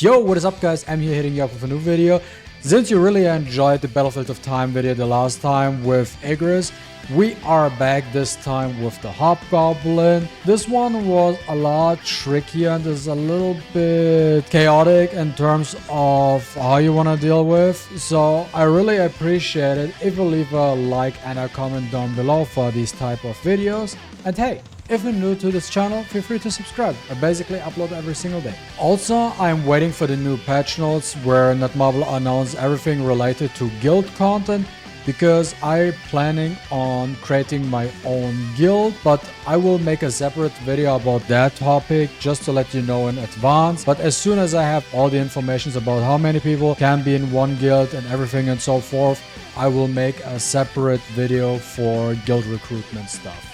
Yo, what is up guys, I'm here hitting you up with a new video. Since you really enjoyed the Battlefield of Time video the last time with MaTeIRiA, we are back this time with the Hobgoblin. This one was a lot trickier and is a little bit chaotic in terms of how you want to deal with. So I really appreciate it if you leave a like and a comment down below for these type of videos. And hey, if you're new to this channel, feel free to subscribe. I basically upload every single day. Also, I'm waiting for the new patch notes where Netmarble announced everything related to guild content, because I'm planning on creating my own guild, but I will make a separate video about that topic just to let you know in advance. But as soon as I have all the information about how many people can be in one guild and everything and so forth, I will make a separate video for guild recruitment stuff.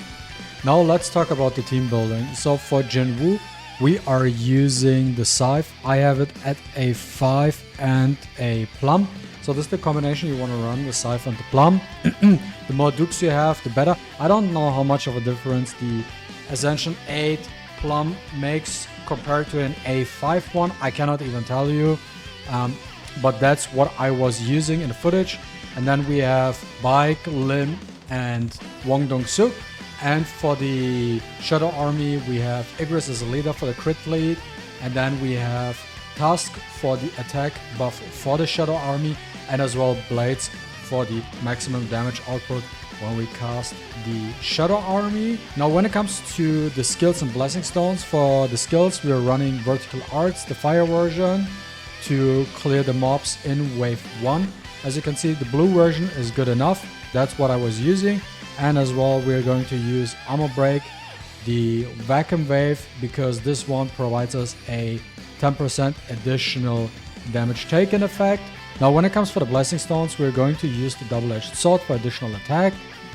Now let's talk about the team building. So for Jinwoo, we are using the Scythe. I have it at a 5 and a Plum. So this is the combination you want to run, the Scythe and the Plum. The more dukes you have, the better. I don't know how much of a difference the Ascension 8 Plum makes compared to an A5 one. I cannot even tell you. But that's what I was using in the footage. And then we have Bike, Lim, and Wong Dong-suk. And for the Shadow Army, we have MaTeIRiA as a leader for the crit lead. And then we have Tusk for the attack buff for the Shadow Army. And as well Blades for the maximum damage output when we cast the Shadow Army. Now when it comes to the skills and blessing stones, for the skills we are running Vertical Arts, the fire version, to clear the mobs in wave 1. As you can see, the blue version is good enough. That's what I was using. And as well, we're going to use Ammo Break, the Vacuum Wave, because this one provides us a 10% additional damage taken effect. Now, when it comes for the Blessing Stones, we're going to use the Double-Edged Sword for additional attack.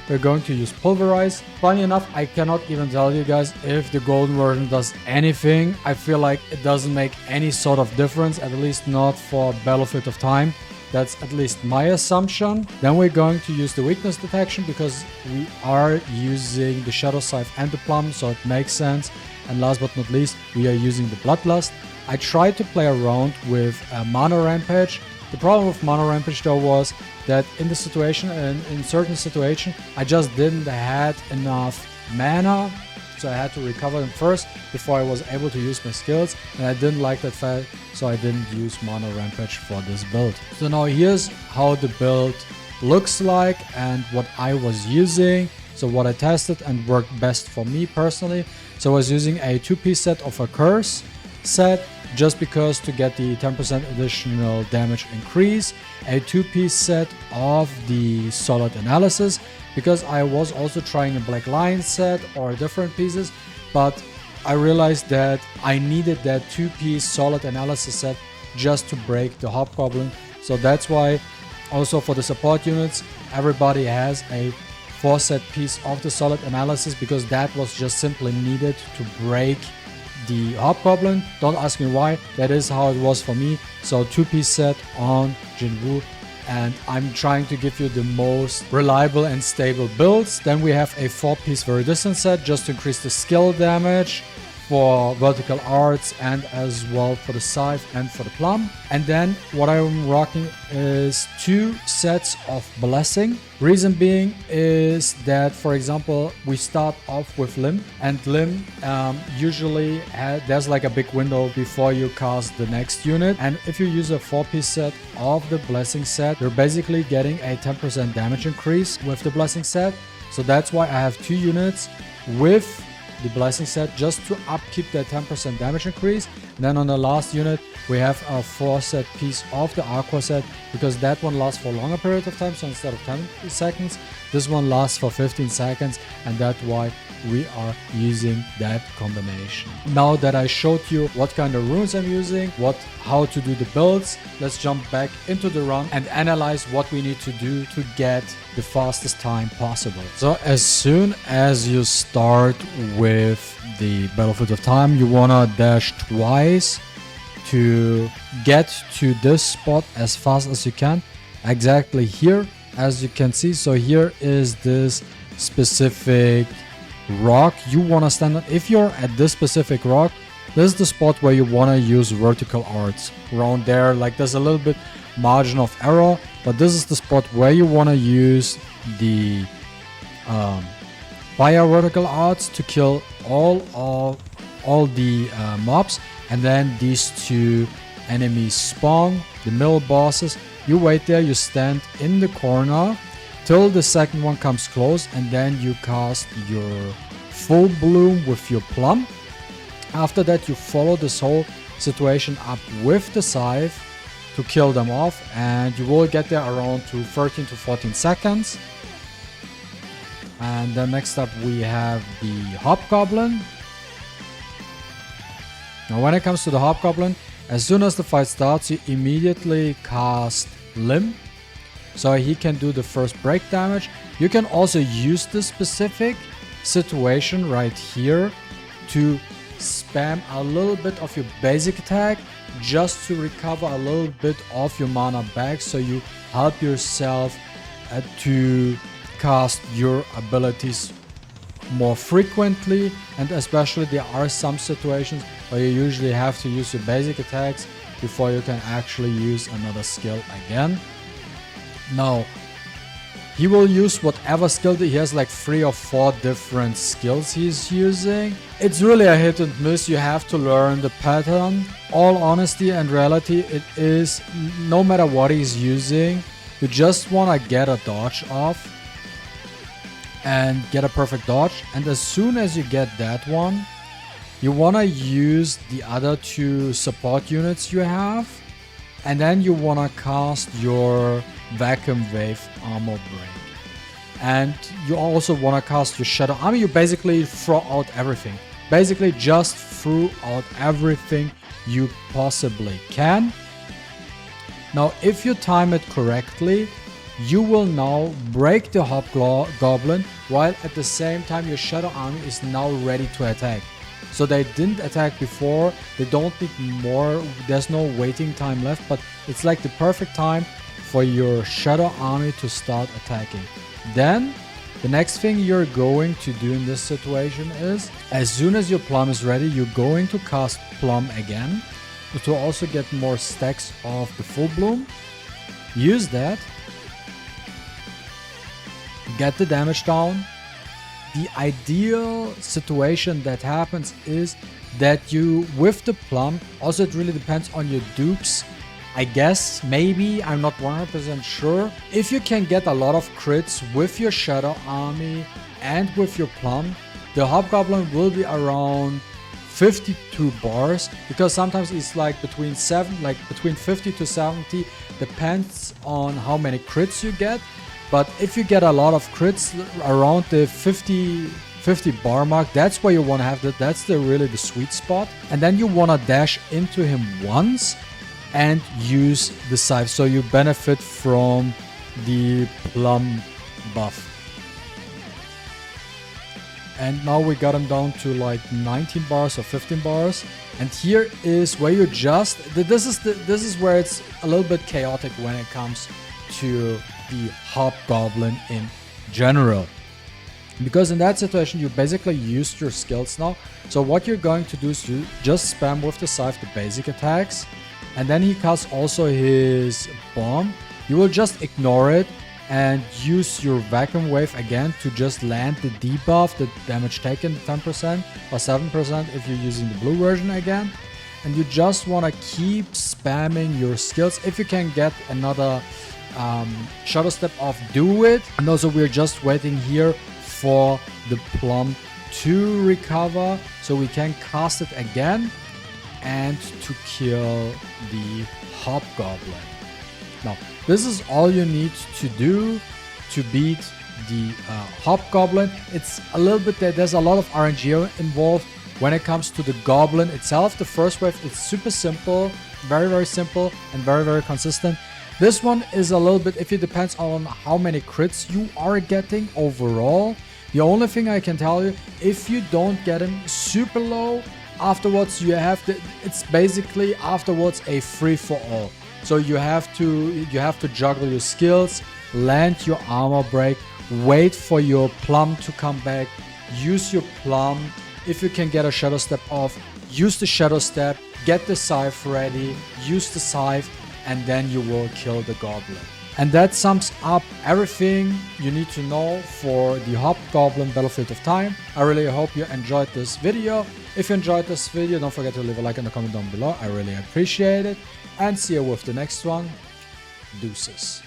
We're going to use Pulverize. Funny enough, I cannot even tell you guys if the golden version does anything. I feel like it doesn't make any sort of difference, at least not for Battlefield of Time. That's at least my assumption. Then we're going to use the weakness detection because we are using the Shadow Scythe and the Plum, so it makes sense. And last but not least, we are using the Bloodlust. I tried to play around with Mana Rampage. The problem with Mana Rampage though was that in the situation, in certain situation, I just didn't have enough mana. So I had to recover them first before I was able to use my skills, and I didn't like that fact, so I didn't use Mana Rampage for this build. So now here's how the build looks like and what I was using. So what I tested and worked best for me personally. So I was using a 2-piece set of a Curse set, just because to get the 10% additional damage increase, a 2-piece set of the Solid Analysis, because I was also trying a Black Lion set or different pieces, but I realized that I needed that 2-piece Solid Analysis set just to break the Hobgoblin. So that's why also for the support units, everybody has a 4-set piece of the Solid Analysis, because that was just simply needed to break the Hobgoblin. Don't ask me why, that is how it was for me. So 2-piece set on Jinwoo, and I'm trying to give you the most reliable and stable builds. Then we have a 4-piece very distant set just to increase the skill damage for Vertical Arts and as well for the Scythe and for the Plum. And then what I'm rocking is 2 sets of Blessing. Reason being is that, for example, we start off with Lim, and Lim usually there's like a big window before you cast the next unit. And if you use a 4-piece set of the Blessing set, you're basically getting a 10% damage increase with the Blessing set. So that's why I have 2 units with the Blessing set, just to upkeep that 10% damage increase. And then on the last unit we have a 4-set piece of the Aqua set, because that one lasts for a longer period of time. So instead of 10 seconds, this one lasts for 15 seconds, and that's why we are using that combination. Now that I showed you what kind of runes I'm using, how to do the builds, let's jump back into the run and analyze what we need to do to get the fastest time possible. So as soon as you start with the Battlefield of Time, you wanna dash twice to get to this spot as fast as you can. Exactly here, as you can see. So here is this specific rock you want to stand on. If you're at this specific rock, This is the spot where you want to use vertical arts. Around there, like there's a little bit margin of error, but this is the spot where you want to use the fire vertical arts to kill all the mobs, and then these two enemies spawn, the middle bosses. You wait there, you stand in the corner till the second one comes close, and then you cast your full bloom with your plum. After that, you follow this whole situation up with the scythe to kill them off, and you will get there around to 13 to 14 seconds. And then next up we have the Hobgoblin. Now when it comes to the Hobgoblin, as soon as the fight starts, you immediately cast Limb, so he can do the first break damage. You can also use this specific situation right here to spam a little bit of your basic attack just to recover a little bit of your mana back, so you help yourself to cast your abilities more frequently. And especially there are some situations where you usually have to use your basic attacks before you can actually use another skill again. Now he will use whatever skill. He has like 3 or 4 different skills he's using. It's really a hit and miss. You have to learn the pattern. All honesty and reality, it is no matter what he's using, you just want to get a dodge off and get a perfect dodge. And as soon as you get that one, you want to use the other 2 support units you have, and then you want to cast your Vacuum Wave Armor Break. And you also want to cast your Shadow Army. You basically throw out everything. Basically just throw out everything you possibly can. Now if you time it correctly, you will now break the Hobgoblin, while at the same time your Shadow Army is now ready to attack. So they didn't attack before, they don't need more, there's no waiting time left, but it's like the perfect time for your Shadow Army to start attacking. Then the next thing you're going to do in this situation is, as soon as your plum is ready, you're going to cast plum again to also get more stacks of the full bloom. Use that, get the damage down. The ideal situation that happens is that you, with the plum, also it really depends on your dukes, I guess, maybe, I'm not 100% sure. If you can get a lot of crits with your Shadow Army and with your plum, the Hobgoblin will be around 52 bars, because sometimes it's like between 50 to 70, depends on how many crits you get. But if you get a lot of crits around the 50 bar mark, that's where you want to have that. That's really the sweet spot. And then you want to dash into him once and use the scythe, so you benefit from the plum buff. And now we got him down to like 19 bars or 15 bars. And here is where you just, this is where it's a little bit chaotic when it comes to the Hobgoblin in general, because in that situation you basically used your skills now. So what you're going to do is you just spam with the scythe the basic attacks, and then he casts also his bomb. You will just ignore it and use your Vacuum Wave again to just land the debuff, the damage taken 10% or 7% if you're using the blue version again. And you just want to keep spamming your skills. If you can get another Shadow Step off, do it. And also we're just waiting here for the plum to recover so we can cast it again and to kill the Hobgoblin. Now this is all you need to do to beat the Hobgoblin. It's a little bit, there's a lot of RNG involved when it comes to the Goblin itself. The first wave is super simple, very simple and very consistent. This one is a little bit iffy, depends on how many crits you are getting overall. The only thing I can tell you, if you don't get him super low, afterwards you have to, it's basically afterwards a free for all. So you have to juggle your skills, land your armor break, wait for your plum to come back, use your plum. If you can get a Shadow Step off, use the Shadow Step, get the scythe ready, use the scythe, and then you will kill the goblin. And that sums up everything you need to know for the Hobgoblin Battlefield of Time. I really hope you enjoyed this video. If you enjoyed this video, don't forget to leave a like and a comment down below. I really appreciate it. And see you with the next one. Deuces.